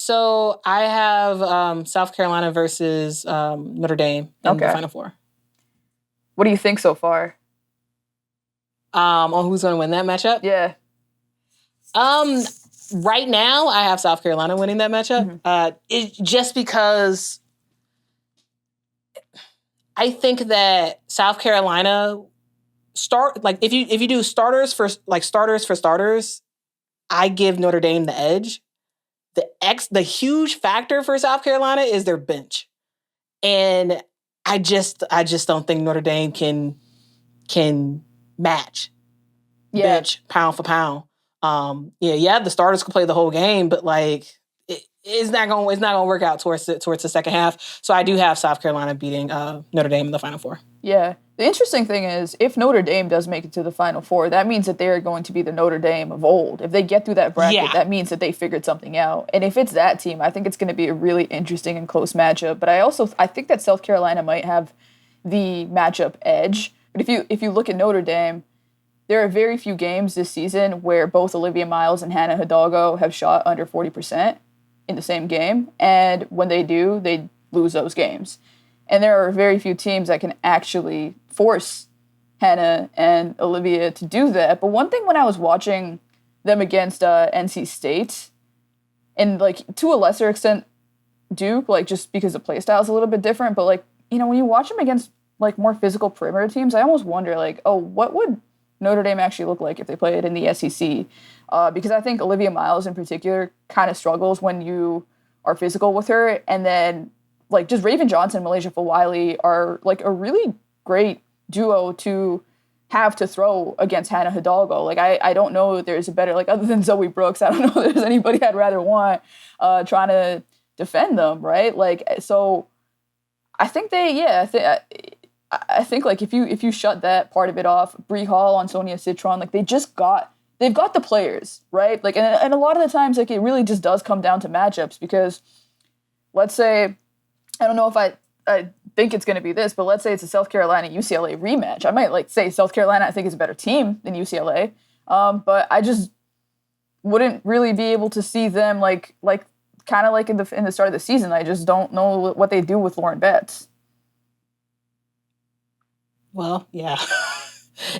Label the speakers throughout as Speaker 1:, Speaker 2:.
Speaker 1: So I have South Carolina versus Notre Dame in the Final Four.
Speaker 2: What do you think so far?
Speaker 1: On who's going to win that matchup?
Speaker 2: Yeah.
Speaker 1: Right now, I have South Carolina winning that matchup. Just because I think that South Carolina if you do starters for starters, I give Notre Dame the edge. The huge factor for South Carolina is their bench, and I just don't think Notre Dame can match bench pound for pound. The starters can play the whole game, but it's not gonna work out towards the second half. So I do have South Carolina beating Notre Dame in the Final Four.
Speaker 2: Yeah. The interesting thing is, if Notre Dame does make it to the Final Four, that means that they are going to be the Notre Dame of old. If they get through that bracket, that means that they figured something out. And if it's that team, I think it's going to be a really interesting and close matchup. But I think that South Carolina might have the matchup edge. But if you look at Notre Dame, there are very few games this season where both Olivia Miles and Hannah Hidalgo have shot under 40% in the same game. And when they do, they lose those games. And there are very few teams that can actually force Hannah and Olivia to do that. But one thing when I was watching them against NC State, and to a lesser extent Duke, just because the play style is a little bit different, but when you watch them against more physical perimeter teams, I almost wonder what would Notre Dame actually look like if they played in the SEC? Because I think Olivia Miles in particular kind of struggles when you are physical with her, and then just Raven Johnson and Malaysia Fawiley are a really great duo to have to throw against Hannah Hidalgo. I don't know if there's a better, other than Zoe Brooks, I don't know if there's anybody I'd rather want trying to defend them, right? So I think I think if you shut that part of it off, Bree Hall on Sonia Citron, they've got the players, right? And a lot of the times, it really just does come down to matchups, because let's say, I don't know if I think it's going to be this, but let's say it's a South Carolina-UCLA rematch. I might say South Carolina, I think, is a better team than UCLA, but I just wouldn't really be able to see them kind of in the start of the season. I just don't know what they do with Lauren Betts.
Speaker 1: Well, yeah,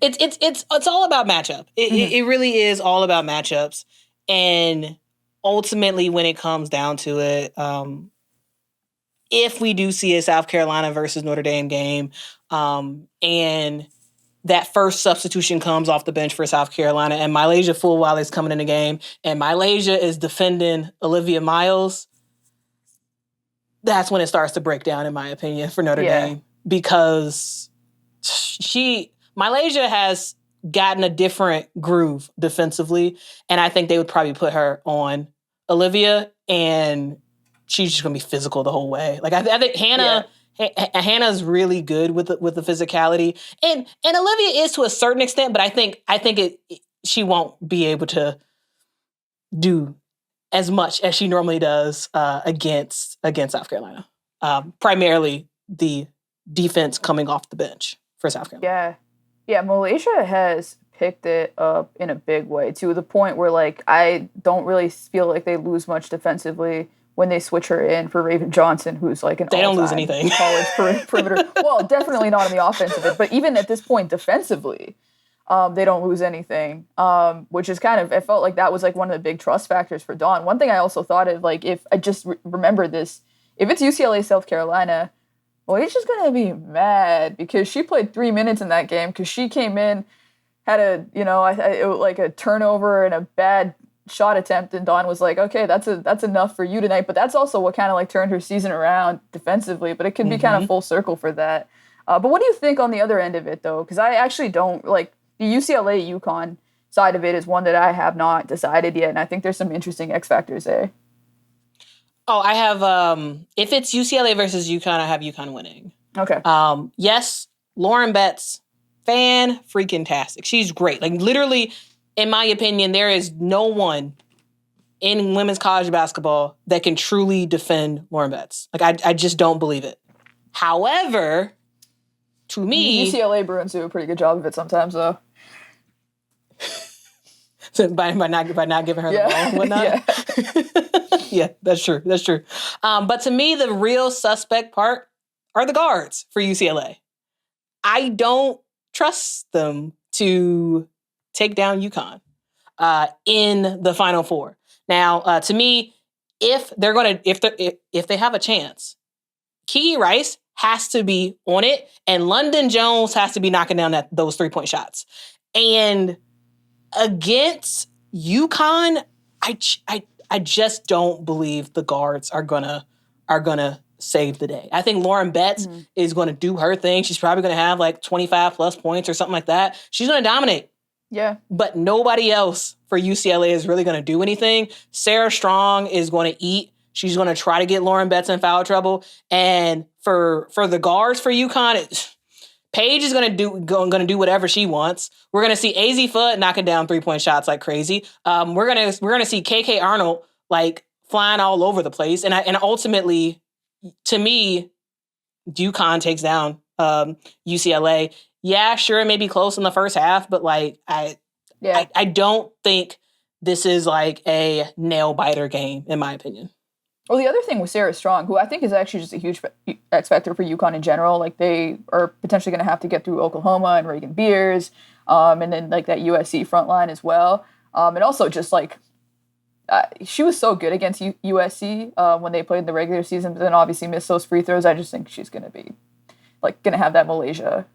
Speaker 1: it's all about matchup. It really is all about matchups, and ultimately, when it comes down to it, if we do see a South Carolina versus Notre Dame game, and that first substitution comes off the bench for South Carolina, and Malaysia Fulwiley is coming in the game, and Malaysia is defending Olivia Miles, that's when it starts to break down, in my opinion, for Notre Dame, because Malaysia has gotten a different groove defensively, and I think they would probably put her on Olivia, and she's just gonna be physical the whole way. I think Hannah's really good with the physicality, and Olivia is to a certain extent, but I think she won't be able to do as much as she normally does against South Carolina. Primarily the defense coming off the bench for South Carolina.
Speaker 2: Yeah. Malaysia has picked it up in a big way, to the point where I don't really feel like they lose much defensively when they switch her in for Raven Johnson, who's they
Speaker 1: don't lose anything.
Speaker 2: College perimeter. Well, definitely not on the offensive end, but even at this point defensively, they don't lose anything, which is it felt like that was one of the big trust factors for Dawn. One thing I also thought of, if I just remember this, if it's UCLA South Carolina, well, he's just gonna be mad because she played 3 minutes in that game, because she came in, had a turnover and a bad shot attempt, and Dawn was okay, that's enough for you tonight. But that's also what kind of turned her season around defensively. But it can be kind of full circle for that. But what do you think on the other end of it, though? Because I actually don't the UCLA Yukon side of it is one that I have not decided yet, and I think there's some interesting X factors there.
Speaker 1: Oh, I have, if it's UCLA versus UConn, I have UConn winning.
Speaker 2: Okay.
Speaker 1: Yes, Lauren Betts, fan-freaking-tastic. She's great. Literally, in my opinion, there is no one in women's college basketball that can truly defend Lauren Betts. I just don't believe it. However, to me...
Speaker 2: UCLA Bruins do a pretty good job of it sometimes, though.
Speaker 1: So by not giving her the ball and whatnot?
Speaker 2: Yeah.
Speaker 1: Yeah, that's true. That's true. But to me, the real suspect part are the guards for UCLA. I don't trust them to take down UConn in the Final Four. Now, to me, if they have a chance, Kiki Rice has to be on it, and London Jones has to be knocking down those 3-point shots. And against UConn, I just don't believe the guards are gonna save the day. I think Lauren Betts is going to do her thing. She's probably going to have like 25 plus points or something like that. She's going to dominate.
Speaker 2: Yeah.
Speaker 1: But nobody else for UCLA is really going to do anything. Sarah Strong is going to eat. She's going to try to get Lauren Betts in foul trouble. And for the guards for UConn, Paige is going to do whatever she wants. We're going to see AZ Foot knocking down 3-point shots like crazy. We're going to see KK Arnold like flying all over the place. And ultimately, to me, UConn takes down UCLA. Yeah, sure, it may be close in the first half, but like I don't think this is like a nail biter game, in my opinion.
Speaker 2: Well, the other thing with Sarah Strong, who I think is actually just a huge X factor for UConn in general, like they are potentially going to have to get through Oklahoma and Reagan Beers, and then like that USC front line as well, and also just like. She was so good against USC when they played in the regular season, but then obviously missed those free throws. I just think she's going to be like going to have that Malaysia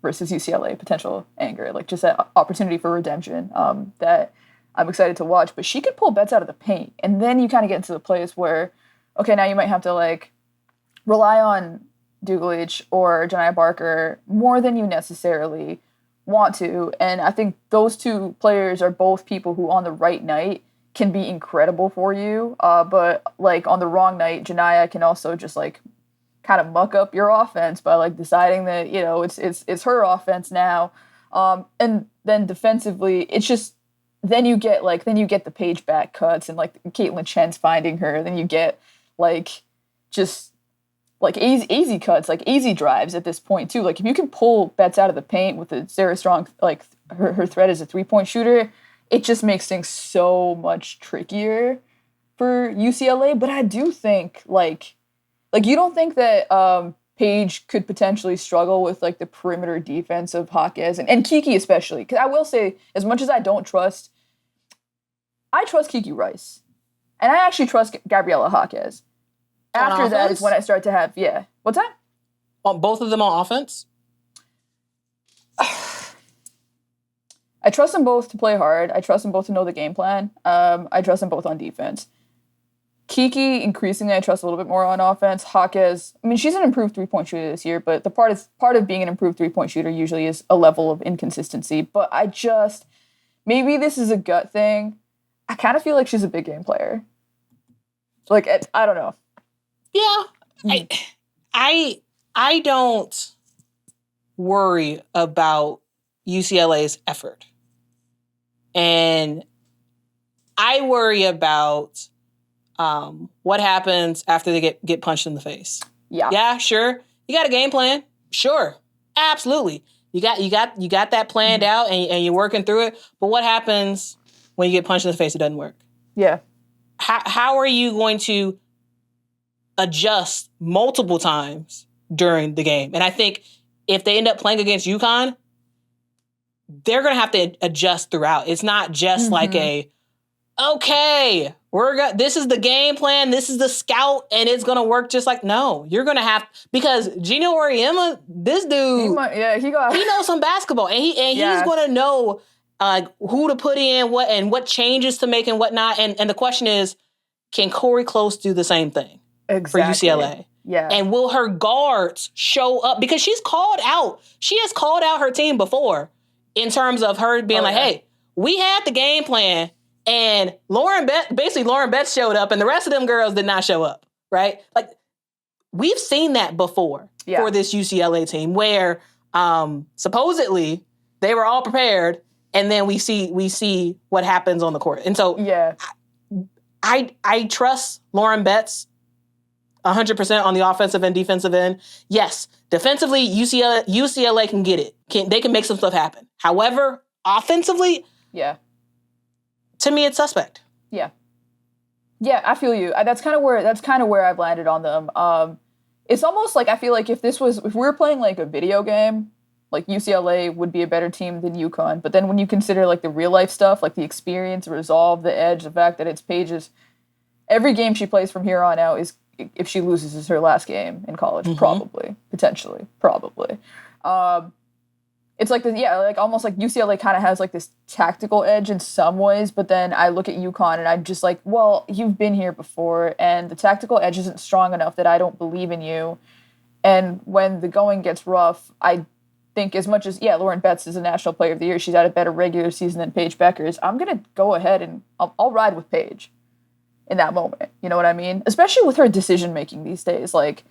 Speaker 2: versus UCLA potential anger, like just that opportunity for redemption that I'm excited to watch. But she could pull bets out of the paint, and then you kind of get into the place where, okay, now you might have to like rely on Dugalich or Janiah Barker more than you necessarily want to. And I think those two players are both people who on the right night can be incredible for you, but like on the wrong night, Janiah can also just like kind of muck up your offense by like deciding that it's her offense now, and then defensively, it's just then you get the Paige back cuts and like Caitlin Chen's finding her, then you get like just like easy cuts, like easy drives at this point too. Like if you can pull bets out of the paint with the Sarah Strong, like her threat as a 3-point shooter. It just makes things so much trickier for UCLA. But I do think, like you don't think that Paige could potentially struggle with, like, the perimeter defense of Jaquez and Kiki especially. Because I will say, as much as I trust Kiki Rice. And I actually trust Gabriella Jaquez. After that is when I start to have, What's that?
Speaker 1: Both of them on offense?
Speaker 2: I trust them both to play hard. I trust them both to know the game plan. I trust them both on defense. Kiki, increasingly, I trust a little bit more on offense. Jaquez, I mean, she's an improved 3-point shooter this year, but the part of being an improved 3-point shooter usually is a level of inconsistency. But maybe this is a gut thing. I kind of feel like she's a big game player. Like, I don't know.
Speaker 1: Yeah. I don't worry about UCLA's effort. And I worry about what happens after they get punched in the face.
Speaker 2: Yeah.
Speaker 1: Yeah, sure. You got a game plan. Sure. Absolutely. You got that planned out and you're working through it. But what happens when you get punched in the face? It doesn't work.
Speaker 2: Yeah.
Speaker 1: How are you going to adjust multiple times during the game? And I think if they end up playing against UConn, they're going to have to adjust throughout. It's not just like this is the game plan, this is the scout, and it's going to work just like, no, you're going to have, because Gino Auriemma, this dude, he knows some basketball, and he's going to know who to put in, what changes to make and whatnot. And the question is, can Corey Close do the same thing for UCLA?
Speaker 2: Yeah.
Speaker 1: And will her guards show up? Because she has called out her team before in terms of her being hey, we had the game plan, and Lauren Betts showed up, and the rest of them girls did not show up, right? Like, we've seen that before for this UCLA team, where supposedly they were all prepared, and then we see what happens on the court. And so I trust Lauren Betts 100% on the offensive and defensive end. Yes, defensively, UCLA can get it. They can make some stuff happen. However, offensively, to me, it's suspect.
Speaker 2: Yeah. Yeah, I feel you. That's kind of where I've landed on them. It's almost like I feel like if we were playing like a video game, like UCLA would be a better team than UConn. But then when you consider like the real life stuff, like the experience, resolve, the edge, the fact that it's Paige's every game she plays from here on out is if she loses is her last game in college, probably, potentially, probably. It's like like almost like UCLA kind of has like this tactical edge in some ways, but then I look at UConn and I'm just like, well, you've been here before, and the tactical edge isn't strong enough that I don't believe in you. And when the going gets rough, I think as much as Lauren Betts is a National Player of the Year, she's had a better regular season than Paige Beckers. I'm gonna go ahead and I'll ride with Paige in that moment. You know what I mean? Especially with her decision making these days, like.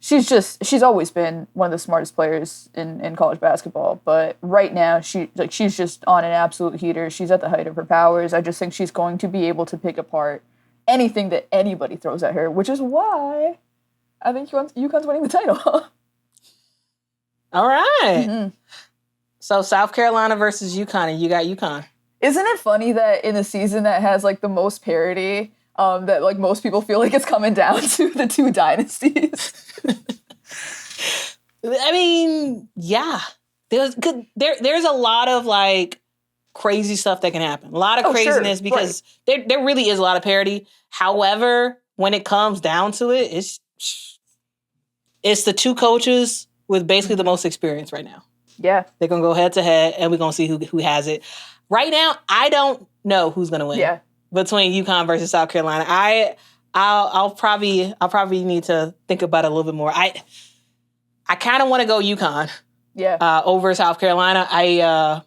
Speaker 2: She's always been one of the smartest players in college basketball, but right now she's just on an absolute heater. She's at the height of her powers. I just think she's going to be able to pick apart anything that anybody throws at her, which is why I think UConn's winning the title.
Speaker 1: All right. So South Carolina versus UConn, and you got UConn.
Speaker 2: Isn't it funny that in a season that has like the most parity, that like most people feel like it's coming down to the two dynasties?
Speaker 1: I mean, yeah. There's a lot of like crazy stuff that can happen. A lot of craziness because there really is a lot of parity. However, when it comes down to it, it's the two coaches with basically the most experience right now.
Speaker 2: Yeah.
Speaker 1: They're going to go head to head and we're going to see who has it. Right now, I don't know who's going to win.
Speaker 2: Yeah.
Speaker 1: Between UConn versus South Carolina. I'll probably need to think about it a little bit more. I kind of want to go UConn.
Speaker 2: Yeah.
Speaker 1: Over South Carolina.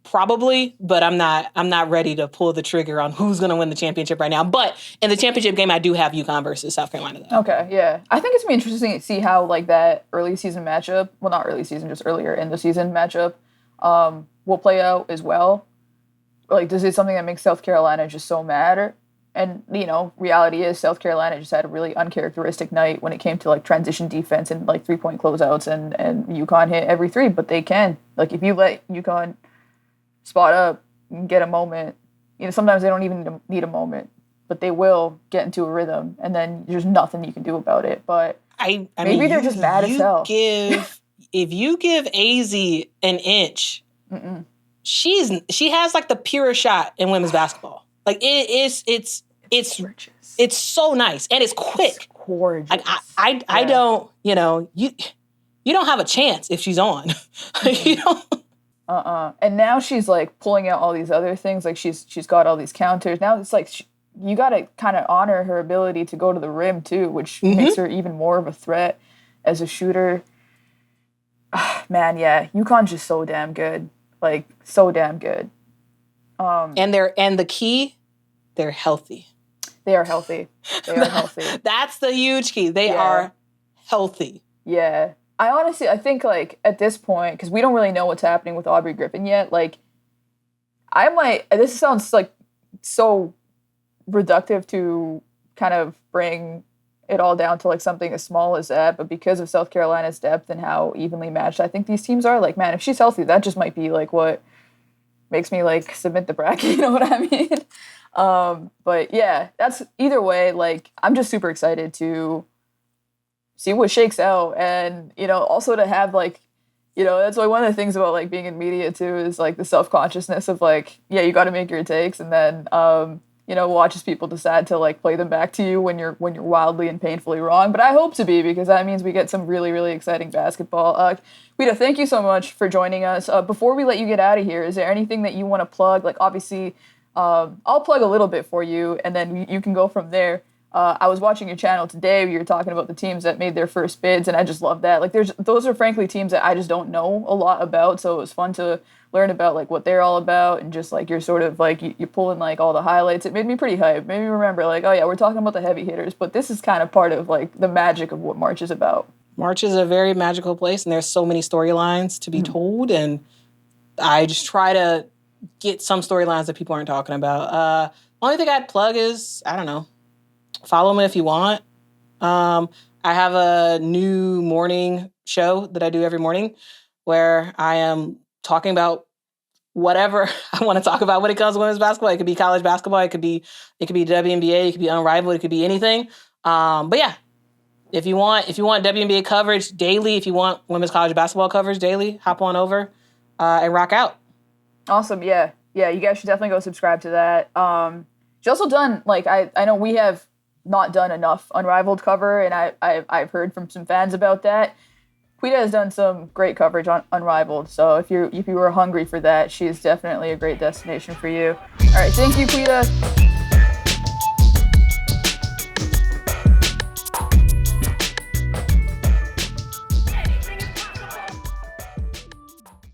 Speaker 1: Probably, but I'm not ready to pull the trigger on who's going to win the championship right now. But in the championship game, I do have UConn versus South Carolina, though.
Speaker 2: Okay, yeah. I think it's going to be interesting to see how, like, that early season matchup, well, not early season, just earlier in the season matchup, will play out as well. Like, does it something that makes South Carolina just so mad? And, reality is South Carolina just had a really uncharacteristic night when it came to, like, transition defense and, like, three-point closeouts, and UConn hit every three, but they can. Like, if you let UConn spot up and get a moment, sometimes they don't even need a moment, but they will get into a rhythm, and then there's nothing you can do about it. But maybe they're just mad as hell.
Speaker 1: If you give AZ an inch, she has like the purest shot in women's basketball. Like it's so nice and it's quick.
Speaker 2: It's gorgeous.
Speaker 1: Like I don't, you don't have a chance if she's on.
Speaker 2: And now she's like pulling out all these other things. Like she's got all these counters. Now it's like you got to kind of honor her ability to go to the rim too, which makes her even more of a threat as a shooter. Man, yeah, UConn's just so damn good. Like so damn good.
Speaker 1: And the key, they're healthy.
Speaker 2: They are healthy. They are healthy.
Speaker 1: That's the huge key. They are healthy.
Speaker 2: Yeah. I think, like, at this point, because we don't really know what's happening with Aubrey Griffin yet, like, this sounds, like, so reductive to kind of bring it all down to, like, something as small as that, but because of South Carolina's depth and how evenly matched I think these teams are, like, man, if she's healthy, that just might be, like, what makes me, like, submit the bracket, you know what I mean? But, yeah, that's, either way, like, I'm just super excited to see what shakes out, and also to have like that's like one of the things about like being in media too is like the self-consciousness of like you got to make your takes and then watch as people decide to like play them back to you when you're wildly and painfully wrong. But I hope to be, because that means we get some really, really exciting basketball. Quita, thank you so much for joining us. Before we let you get out of here, is there anything that you want to plug? Like obviously I'll plug a little bit for you and then you can go from there. I was watching your channel today. You were talking about the teams that made their first bids, and I just love that. Like, those are frankly teams that I just don't know a lot about. So it was fun to learn about like what they're all about, and just like you're sort of like you're pulling like all the highlights. It made me pretty hyped. Made me remember like, oh yeah, we're talking about the heavy hitters, but this is kind of part of like the magic of what March is about. March is a very magical place, and there's so many storylines to be told, and I just try to get some storylines that people aren't talking about. Only thing I'd plug is I don't know. Follow me if you want. I have a new morning show that I do every morning where I am talking about
Speaker 1: whatever I want to talk about when it comes to women's basketball. It could be college basketball. It could be WNBA. It could be Unrivaled. It could be anything. But yeah, if you want WNBA coverage daily, if you want women's college basketball coverage daily, hop on over and rock out.
Speaker 2: Awesome. Yeah. You guys should definitely go subscribe to that. She's also done, like, I know we have not done enough Unrivaled cover, and I've heard from some fans about that. Quita has done some great coverage on Unrivaled, so if you were hungry for that, she is definitely a great destination for you. All right, thank you, Quita.